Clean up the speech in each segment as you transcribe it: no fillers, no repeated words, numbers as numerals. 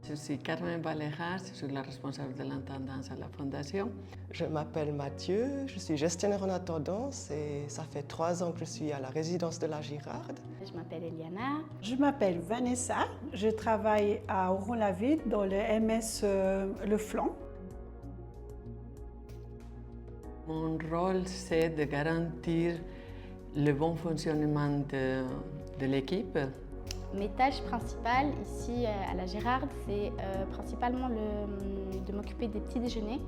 Je suis Carmen Balejas, je suis la responsable de l'intendance à la Fondation. Je m'appelle Mathieu, je suis gestionnaire en attendance et ça fait 3 ans que je suis à la résidence de la Girarde. Je m'appelle Eliana. Je m'appelle Vanessa, je travaille à Oron-la-Ville dans le MS Le Flanc. Mon rôle, c'est de garantir le bon fonctionnement de l'équipe. Mes tâches principales ici à la Girarde, c'est principalement de m'occuper des petits déjeuners.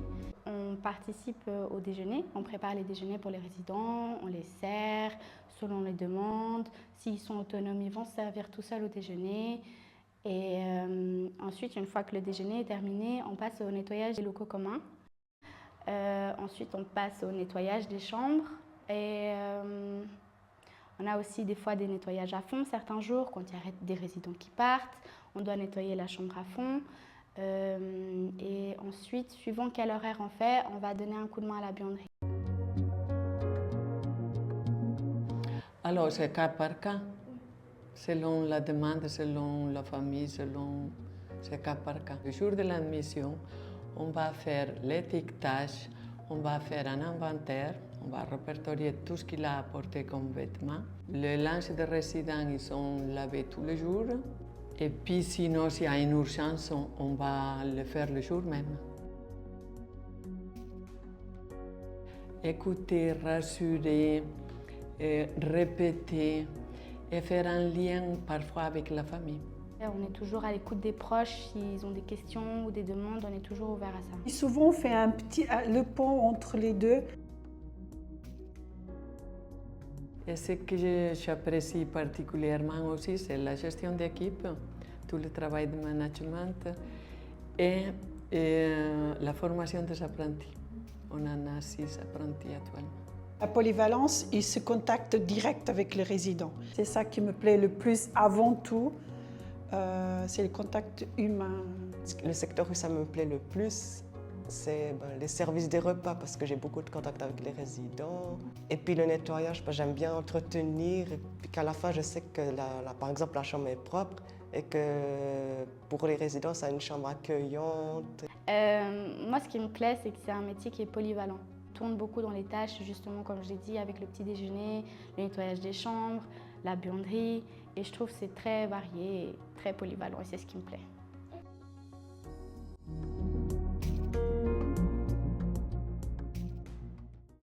On participe au déjeuner, on prépare les déjeuners pour les résidents, on les sert selon les demandes. S'ils sont autonomes, ils vont se servir tout seuls au déjeuner. Et ensuite, une fois que le déjeuner est terminé, on passe au nettoyage des locaux communs. Ensuite, on passe au nettoyage des chambres. Et on a aussi des fois des nettoyages à fond certains jours, quand il y a des résidents qui partent. On doit nettoyer la chambre à fond. Et ensuite, suivant quel horaire on fait, on va donner un coup de main à la buanderie. Alors, c'est cas par cas, selon la demande, selon la famille, c'est cas par cas. Le jour de l'admission, on va faire l'étiquetage, on va faire un inventaire, on va répertorier tout ce qu'il a apporté comme vêtements. Les linges des résidents, ils sont lavés tous les jours. Et puis sinon, s'il y a une urgence, on va le faire le jour même. Écouter, rassurer, répéter et faire un lien parfois avec la famille. On est toujours à l'écoute des proches, s'ils ont des questions ou des demandes, on est toujours ouvert à ça. Et souvent, on fait le pont entre les deux. Et ce que j'apprécie particulièrement aussi, c'est la gestion d'équipe, tout le travail de management et la formation des apprentis. On en a 6 apprentis actuellement. La polyvalence, ils se contactent direct avec les résidents. C'est ça qui me plaît le plus avant tout, c'est le contact humain. Le secteur où ça me plaît le plus, c'est les services des repas parce que j'ai beaucoup de contacts avec les résidents. Et puis le nettoyage, j'aime bien entretenir, puis qu'à la fin je sais que par exemple la chambre est propre et que pour les résidents ça a une chambre accueillante. Moi ce qui me plaît c'est que c'est un métier qui est polyvalent. On tourne beaucoup dans les tâches justement comme je l'ai dit avec le petit déjeuner, le nettoyage des chambres, la buanderie et je trouve que c'est très varié et très polyvalent et c'est ce qui me plaît.